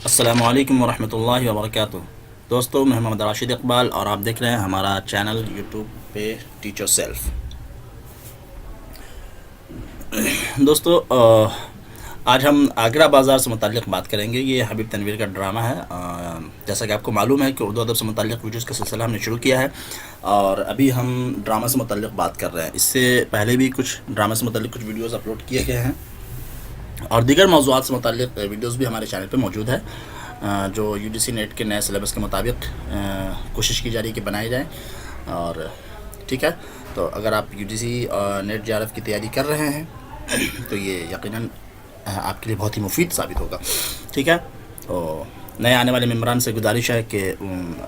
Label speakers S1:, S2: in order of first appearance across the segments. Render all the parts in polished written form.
S1: السلام علیکم ورحمۃ اللہ وبرکاتہ۔ دوستو، میں محمد راشد اقبال اور آپ دیکھ رہے ہیں ہمارا چینل یوٹیوب پہ ٹیچ یور سیلف۔ دوستو، آج ہم آگرہ بازار سے متعلق بات کریں گے۔ یہ حبیب تنویر کا ڈرامہ ہے۔ جیسا کہ آپ کو معلوم ہے کہ اردو ادب سے متعلق ویڈیوز کا سلسلہ ہم نے شروع کیا ہے، اور ابھی ہم ڈرامہ سے متعلق بات کر رہے ہیں۔ اس سے پہلے بھی کچھ ڈرامہ سے متعلق کچھ ویڈیوز اپلوڈ کیے گئے ہیں، اور دیگر موضوعات سے متعلق ویڈیوز بھی ہمارے چینل پہ موجود ہے، جو یو جی سی نیٹ کے نئے سلیبس کے مطابق کوشش کی جا رہی ہے کہ بنائی جائیں۔ اور ٹھیک ہے، تو اگر آپ U G C NET J R F کی تیاری کر رہے ہیں تو یہ یقیناً آپ کے لیے بہت ہی مفید ثابت ہوگا۔ ٹھیک ہے، تو نئے آنے والے ممبران سے گزارش ہے کہ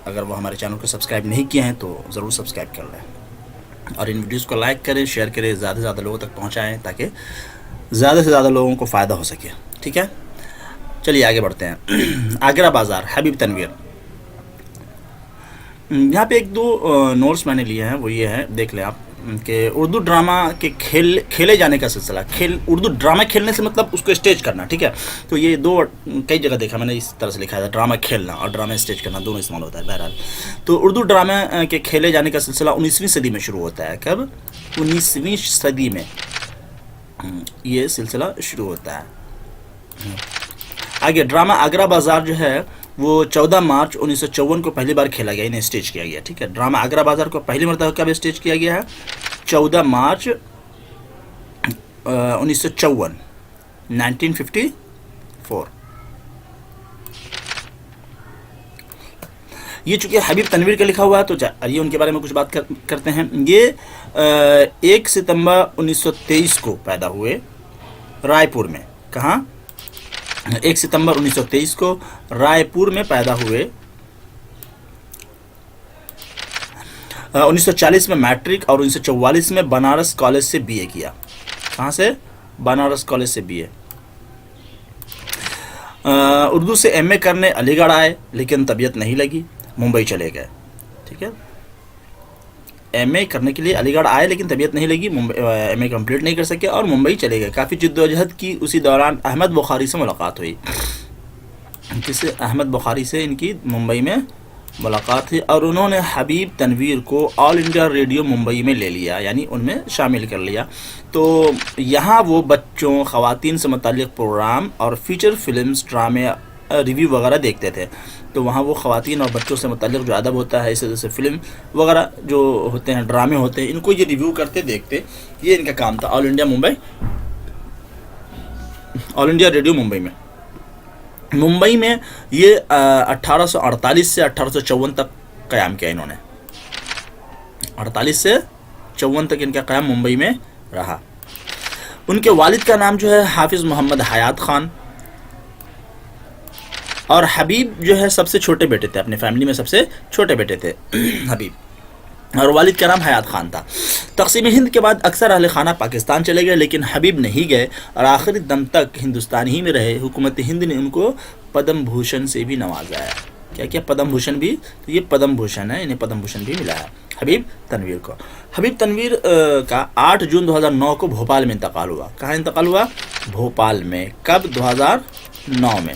S1: اگر وہ ہمارے چینل کو سبسکرائب نہیں کیے ہیں تو ضرور سبسکرائب کر لیں، اور ان ویڈیوز کو لائک کریں، شیئر کریں، زیادہ سے زیادہ لوگوں تک پہنچائیں تاکہ زیادہ سے زیادہ لوگوں کو فائدہ ہو سکے۔ ٹھیک ہے، چلیے آگے بڑھتے ہیں۔ آگرہ بازار، حبیب تنویر۔ یہاں پہ ایک دو نوٹس میں نے لیے ہیں، وہ یہ ہے، دیکھ لیں آپ، کہ اردو ڈرامہ کے کھیلے جانے کا سلسلہ، اردو ڈرامہ کھیلنے سے مطلب اس کو اسٹیج کرنا۔ ٹھیک ہے، تو یہ دو کئی جگہ دیکھا میں نے، اس طرح سے لکھا ہے، ڈرامہ کھیلنا اور ڈرامہ اسٹیج کرنا دونوں استعمال ہوتا ہے۔ بہرحال، تو اردو ڈرامہ کے کھیلے جانے کا سلسلہ 19ویں صدی میں شروع ہوتا ہے۔ کب؟ 19ویں صدی میں یہ سلسلہ شروع ہوتا ہے۔ آگے، ڈرامہ آگرہ بازار جو ہے وہ 14 مارچ 1954 کو پہلی بار کھیلا گیا، انہیں اسٹیج کیا گیا۔ ٹھیک ہے، ڈرامہ آگرہ بازار کو پہلی مرتبہ کب اسٹیج کیا گیا ہے؟ 14 مارچ 1954، 1954۔ یہ چونکہ حبیب تنویر کا لکھا ہوا ہے تو یہ ان کے بارے میں کچھ بات کرتے ہیں۔ یہ 1 ستمبر 1923 کو پیدا ہوئے رائے پور میں۔ کہاں؟ 1 ستمبر 1923 کو رائے پور میں پیدا ہوئے۔ 1940 میں میٹرک اور 1944 میں بنارس کالج سے بی اے کیا۔ کہاں سے؟ بنارس کالج سے بی اے۔ اردو سے ایم اے کرنے علی گڑھ آئے، لیکن طبیعت نہیں لگی، ممبئی چلے گئے۔ ٹھیک ہے، ایم اے کرنے کے لیے علی گڑھ آئے لیکن طبیعت نہیں لگی، ایم اے کمپلیٹ نہیں کر سکے اور ممبئی چلے گئے۔ کافی جد و جہد کی، اسی دوران احمد بخاری سے ملاقات ہوئی۔ کس احمد بخاری سے ان کی ممبئی میں ملاقات ہوئی، اور انہوں نے حبیب تنویر کو آل انڈیا ریڈیو ممبئی میں لے لیا، یعنی ان میں شامل کر لیا۔ تو یہاں وہ بچوں، خواتین سے متعلق پروگرام اور فیچر فلمز، ڈرامے، ریویو وغیرہ دیکھتے تھے۔ تو وہاں وہ خواتین اور بچوں سے متعلق جو ادب ہوتا ہے، اس وجہ سے فلم وغیرہ جو ہوتے ہیں، ڈرامے ہوتے ہیں، ان کو یہ ریویو کرتے دیکھتے، یہ ان کا کام تھا۔ آل انڈیا ممبئی، آل انڈیا ریڈیو ممبئی میں، ممبئی میں یہ 1848 سے 1854 تک قیام کیا انہوں نے۔ 48 سے 54 تک ان کا قیام ممبئی میں رہا۔ ان کے والد کا نام جو ہے حافظ محمد حیات خان، اور حبیب جو ہے سب سے چھوٹے بیٹے تھے، اپنے فیملی میں سب سے چھوٹے بیٹے تھے حبیب، اور والد کا نام حیات خان تھا۔ تقسیم ہند کے بعد اکثر اہل خانہ پاکستان چلے گئے، لیکن حبیب نہیں گئے اور آخری دم تک ہندوستان ہی میں رہے۔ حکومت ہند نے ان کو پدم بھوشن سے بھی نوازا ہے۔ کیا کیا؟ پدم بھوشن بھی، تو یہ پدم بھوشن ہے، انہیں پدم بھوشن بھی ملا ہے حبیب تنویر کو۔ حبیب تنویر کا 8 جون 2009 کو بھوپال میں انتقال ہوا۔ کہاں انتقال ہوا؟ بھوپال میں۔ کب؟ 2009 میں۔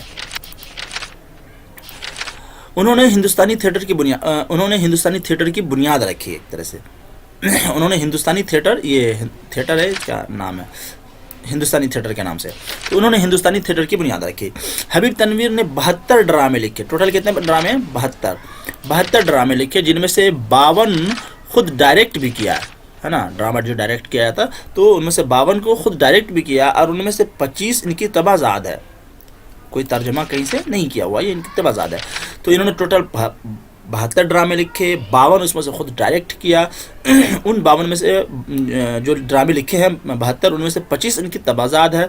S1: انہوں نے ہندوستانی تھیٹر کی بنیاد رکھی، ایک طرح سے انہوں نے ہندوستانی تھیٹر، یہ تھیٹر ہے، کیا نام ہے، ہندوستانی تھیٹر کے نام سے، تو انہوں نے ہندوستانی تھیٹر کی بنیاد رکھی۔ حبیب تنویر نے 72 ڈرامے لکھے۔ ٹوٹل کتنے ڈرامے؟ 72 ڈرامے لکھے، جن میں سے 52 خود ڈائریکٹ بھی کیا ہے نا، ڈرامہ جو ڈائریکٹ کیا تھا، تو ان میں سے 52 کو خود ڈائریکٹ بھی کیا، اور ان میں سے 25 ان کی تبازات ہے، کوئی ترجمہ کہیں سے نہیں کیا ہوا، یہ ان کی تبازات ہے۔ تو انہوں نے ٹوٹل 72 ڈرامے لکھے، 52 اس میں سے خود ڈائریکٹ کیا۔ ان 52 میں سے جو ڈرامے لکھے ہیں 72، ان میں سے 25 ان کی تبازات ہے،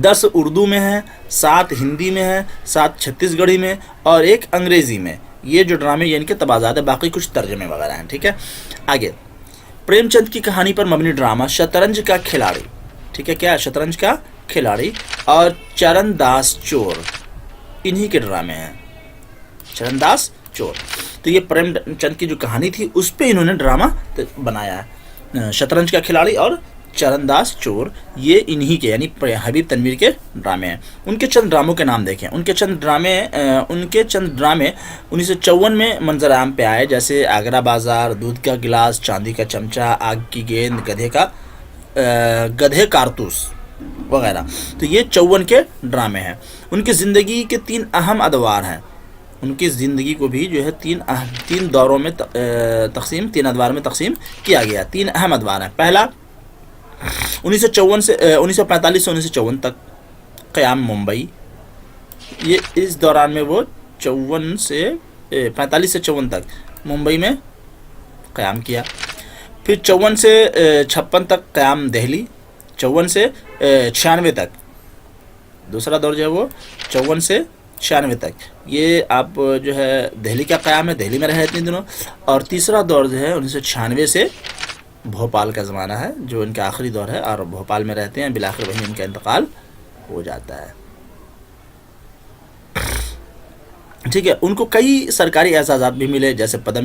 S1: 10 اردو میں ہیں، 7 ہندی میں ہیں، 7 چھتیس گڑھی میں، اور 1 انگریزی میں۔ یہ جو ڈرامے یہ ان کے تبازات ہے، باقی کچھ ترجمے وغیرہ ہیں۔ ٹھیک ہے، آگے، پریم چند کی کہانی پر مبنی ڈرامہ شطرنج کا کھلاڑی۔ ٹھیک ہے، کیا؟ شطرنج کا کھلاڑی اور چرن داس چور، انہی کے ڈرامے ہیں، چرن داس چور۔ تو یہ پریم چند کی جو کہانی تھی اس پہ انہوں نے ڈرامہ بنایا ہے، شطرنج کا کھلاڑی اور چرنداز چور، یہ انہی کے یعنی حبیب تنویر کے ڈرامے ہیں۔ ان کے چند ڈراموں کے نام دیکھیں۔ ان کے چند ڈرامے 1954 میں منظر عام پہ آئے، جیسے آگرہ بازار، دودھ کا گلاس، چاندی کا چمچہ، آگ کی گیند، گدھے کارتوس وغیرہ۔ تو یہ 54 کے ڈرامے ہیں۔ ان کی زندگی کے 3 اہم ادوار ہیں۔ ان کی زندگی کو بھی جو ہے تین دوروں میں تین ادوار میں تقسیم کیا گیا۔ 3 اہم ادوار ہیں۔ پہلا 1945 سے 1954 تک قیام ممبئی، یہ اس دوران میں وہ 45 سے 54 تک ممبئی میں قیام کیا۔ پھر 54 سے 56 تک قیام دہلی، 54 سے 96 تک۔ دوسرا دور جو ہے وہ 54 سے 96 تک، یہ آپ جو ہے دہلی کا قیام ہے، دہلی میں رہے اتنے دنوں۔ اور تیسرا دور جو ہے 1996 سے بھوپال کا زمانہ ہے، جو ان کا آخری دور ہے، اور بھوپال میں رہتے ہیں، بالآخر وہیں ان کا انتقال ہو جاتا ہے۔ ٹھیک ہے، ان کو کئی سرکاری اعزازات بھی ملے، جیسے پدم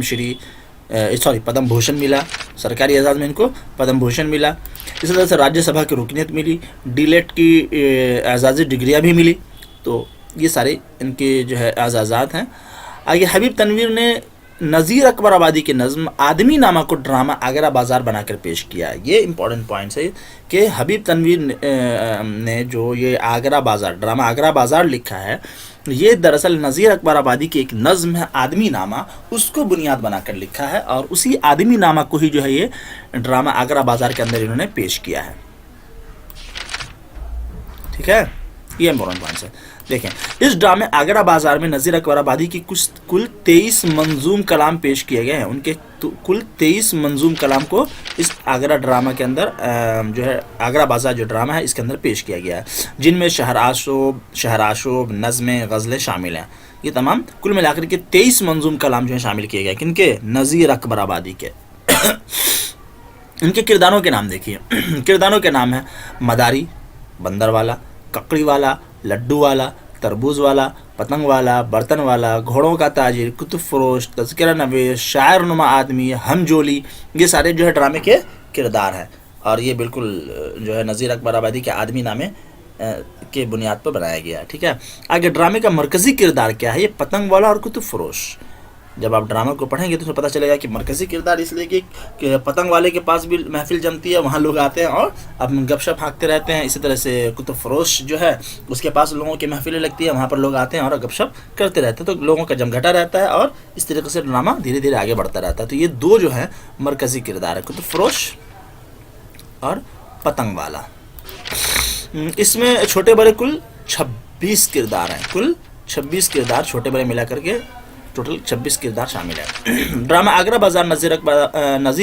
S1: بھوشن ملا، سرکاری اعزاز میں ان کو پدم بھوشن ملا۔ اسی طرح سے راجیہ سبھا کی رکنیت ملی، ڈیلیٹ کی اعزازی ڈگریاں بھی ملی۔ تو یہ سارے ان کے جو ہے اعزازات ہیں۔ آگے حبیب تنویر نے نذیر اکبر آبادی کی نظم آدمی نامہ کو ڈرامہ آگرہ بازار بنا کر پیش کیا ہے۔ یہ امپورٹنٹ پوائنٹس ہے کہ حبیب تنویر نے جو یہ آگرہ بازار ڈرامہ آگرہ بازار لکھا ہے، یہ دراصل نذیر اکبر آبادی کی ایک نظم ہے آدمی نامہ، اس کو بنیاد بنا کر لکھا ہے، اور اسی آدمی نامہ کو ہی جو ہے یہ ڈرامہ آگرہ بازار کے اندر انہوں نے پیش کیا ہے۔ ٹھیک ہے، یہ امپورٹنٹ پوائنٹس ہے۔ دیکھیں، اس ڈرامے آگرہ بازار میں نذیر اکبر آبادی کی کل 23 منظوم کلام پیش کیے گئے ہیں۔ ان کے کل 23 منظوم کلام کو اس آگرہ ڈرامہ کے اندر جو ہے آگرہ بازار جو ڈرامہ ہے اس کے اندر پیش کیا گیا ہے، جن میں شہرآشوب، نظمیں، غزلیں شامل ہیں۔ یہ تمام کل ملا کر کے 23 منظوم کلام جو ہیں شامل کیے گئے، کن کے؟ نذیر اکبر آبادی کے۔ ان کے کرداروں کے نام دیکھیے۔ کرداروں کے نام ہیں مداری، بندر والا، ککڑی والا، لڈو والا، تربوز والا، پتنگ والا، برتن والا، گھوڑوں کا تاجر، کتب فروش، تذکرہ نویس، شاعر نما آدمی، ہم جولی، یہ سارے جو ہے ڈرامے کے کردار ہیں، اور یہ بالکل جو ہے نذیر اکبر آبادی کے آدمی نامے کے بنیاد پر بنایا گیا ہے۔ ٹھیک ہے، آگے ڈرامے کا مرکزی کردار کیا ہے؟ یہ پتنگ والا اور کتب فروش۔ جب آپ ڈرامہ کو پڑھیں گے تو پتہ چلے گا کہ مرکزی کردار اس لیے کہ پتنگ والے کے پاس بھی محفل جمتی ہے، وہاں لوگ آتے ہیں اور اب گپ شپ ہانکتے رہتے ہیں۔ اسی طرح سے کتب فروش جو ہے اس کے پاس لوگوں کی محفلیں لگتی ہے، وہاں پر لوگ آتے ہیں اور گپ شپ کرتے رہتے ہیں، تو لوگوں کا جمگھٹا رہتا ہے، اور اس طریقے سے ڈرامہ دھیرے دھیرے آگے بڑھتا رہتا ہے۔ تو یہ دو جو ہیں مرکزی کردار ہے، کتب فروش اور پتنگ والا۔ اس میں چھوٹے بڑے کل 26 کردار ہیں، کل 26 کردار چھوٹے بڑے ملا کر کے ٹوٹل 26 کردار شامل ہے۔ ڈرامہ آگرہ بازار نذیر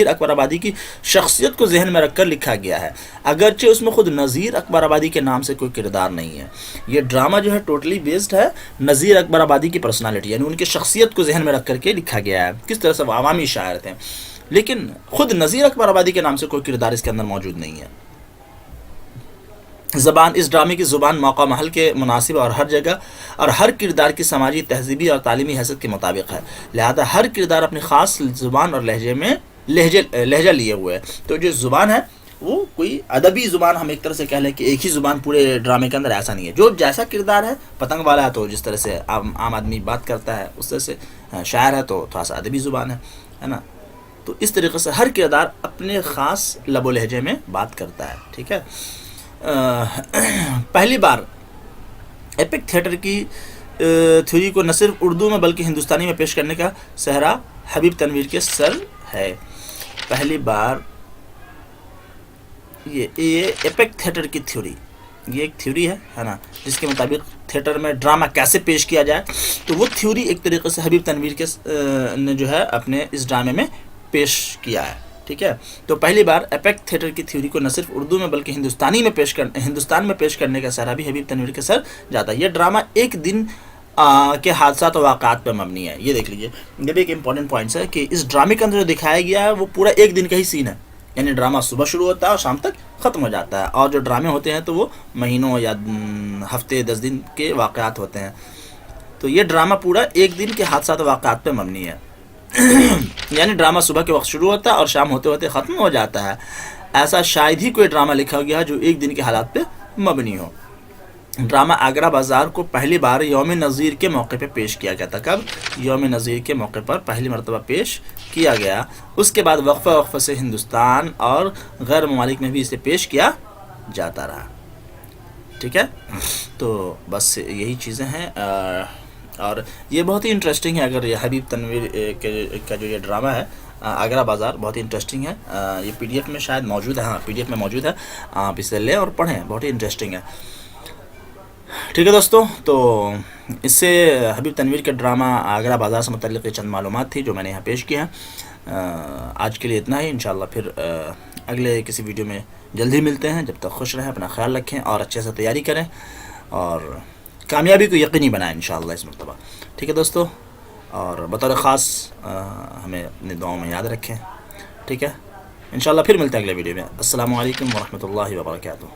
S1: اکبر آبادی کی شخصیت کو ذہن میں رکھ کر لکھا گیا ہے، اگرچہ اس میں خود نذیر اکبر آبادی کے نام سے کوئی کردار نہیں ہے۔ یہ ڈرامہ جو ہے ٹوٹلی بیسڈ ہے نذیر اکبر آبادی کی پرسنالٹی، یعنی ان کی شخصیت کو ذہن میں رکھ کر کے لکھا گیا ہے، کس طرح سے وہ عوامی شاعر تھے، لیکن خود نذیر اکبر آبادی کے نام سے کوئی کردار اس کے اندر موجود نہیں ہے۔ زبان، اس ڈرامے کی زبان موقع محل کے مناسب اور ہر جگہ اور ہر کردار کی سماجی، تہذیبی اور تعلیمی حیثیت کے مطابق ہے، لہذا ہر کردار اپنی خاص زبان اور لہجہ لیے ہوئے ہے۔ تو جو زبان ہے وہ کوئی ادبی زبان ہم ایک طرح سے کہہ لیں کہ ایک ہی زبان پورے ڈرامے کے اندر ایسا نہیں ہے، جو جیسا کردار ہے، پتنگ والا ہے تو جس طرح سے عام آدمی بات کرتا ہے اس طرح سے، شاعر ہے تو تھوڑا سا ادبی زبان ہے نا، تو اس طریقے سے ہر کردار اپنے خاص لب و لہجے میں بات کرتا ہے۔ ٹھیک ہے، پہلی بار ایپک تھیٹر کی تھیوری کو نہ صرف اردو میں بلکہ ہندوستانی میں پیش کرنے کا سہرا حبیب تنویر کے سر ہے۔ پہلی بار یہ ایپک تھیٹر کی تھیوری، یہ ایک تھیوری ہے نا، جس کے مطابق تھیٹر میں ڈرامہ کیسے پیش کیا جائے، تو وہ تھیوری ایک طریقے سے حبیب تنویر کے نے جو ہے اپنے اس ڈرامے میں پیش کیا ہے۔ ٹھیک ہے، تو پہلی بار ایپک تھیٹر کی تھیوری کو نہ صرف اردو میں بلکہ ہندوستان میں پیش کرنے کا سہرا بھی حبیب تنویر کے سر جاتا ہے۔ یہ ڈرامہ ایک دن کے حادثات و واقعات پر مبنی ہے۔ یہ دیکھ لیجئے، یہ بھی ایک امپورٹنٹ پوائنٹس ہے کہ اس ڈرامے کے اندر جو دکھایا گیا ہے وہ پورا ایک دن کا ہی سین ہے، یعنی ڈرامہ صبح شروع ہوتا ہے اور شام تک ختم ہو جاتا ہے، اور جو ڈرامے ہوتے ہیں تو وہ مہینوں یا ہفتے 10 دن کے واقعات ہوتے ہیں، تو یہ ڈرامہ پورا ایک دن کے حادثات و واقعات پر مبنی ہے۔ یعنی ڈرامہ صبح کے وقت شروع ہوتا ہے اور شام ہوتے ہوتے ختم ہو جاتا ہے۔ ایسا شاید ہی کوئی ڈرامہ لکھا گیا جو ایک دن کے حالات پہ مبنی ہو۔ ڈرامہ آگرہ بازار کو پہلی بار یوم نظیر کے موقع پہ پیش کیا گیا تھا۔ کب؟ یوم نظیر کے موقع پر پہلی مرتبہ پیش کیا گیا۔ اس کے بعد وقفہ سے ہندوستان اور غیر ممالک میں بھی اسے پیش کیا جاتا رہا۔ ٹھیک ہے، تو بس یہی چیزیں ہیں، اور یہ بہت ہی انٹرسٹنگ ہے۔ اگر یہ حبیب تنویر کا جو یہ ڈرامہ ہے آگرہ بازار، بہت ہی انٹرسٹنگ ہے۔ یہ پی ڈی ایف میں شاید موجود ہے، ہاں پی ڈی ایف میں موجود ہے، آپ اسے لیں اور پڑھیں، بہت ہی انٹرسٹنگ ہے۔ ٹھیک ہے دوستو، تو اس سے حبیب تنویر کے ڈرامہ آگرہ بازار سے متعلق چند معلومات تھی جو میں نے یہاں پیش کی ہیں۔ آج کے لیے اتنا ہی، انشاءاللہ پھر اگلے کسی ویڈیو میں جلدی ملتے ہیں۔ جب تک خوش رہیں، اپنا خیال رکھیں اور اچھے سے تیاری کریں اور کامیابی کو یقینی بنائیں انشاءاللہ اس مرتبہ۔ ٹھیک ہے دوستو، اور بطور خاص ہمیں اپنی دعاؤں میں یاد رکھیں۔ ٹھیک ہے، انشاءاللہ پھر ملتے ہیں اگلے ویڈیو میں۔ السلام علیکم ورحمۃ اللہ وبرکاتہ۔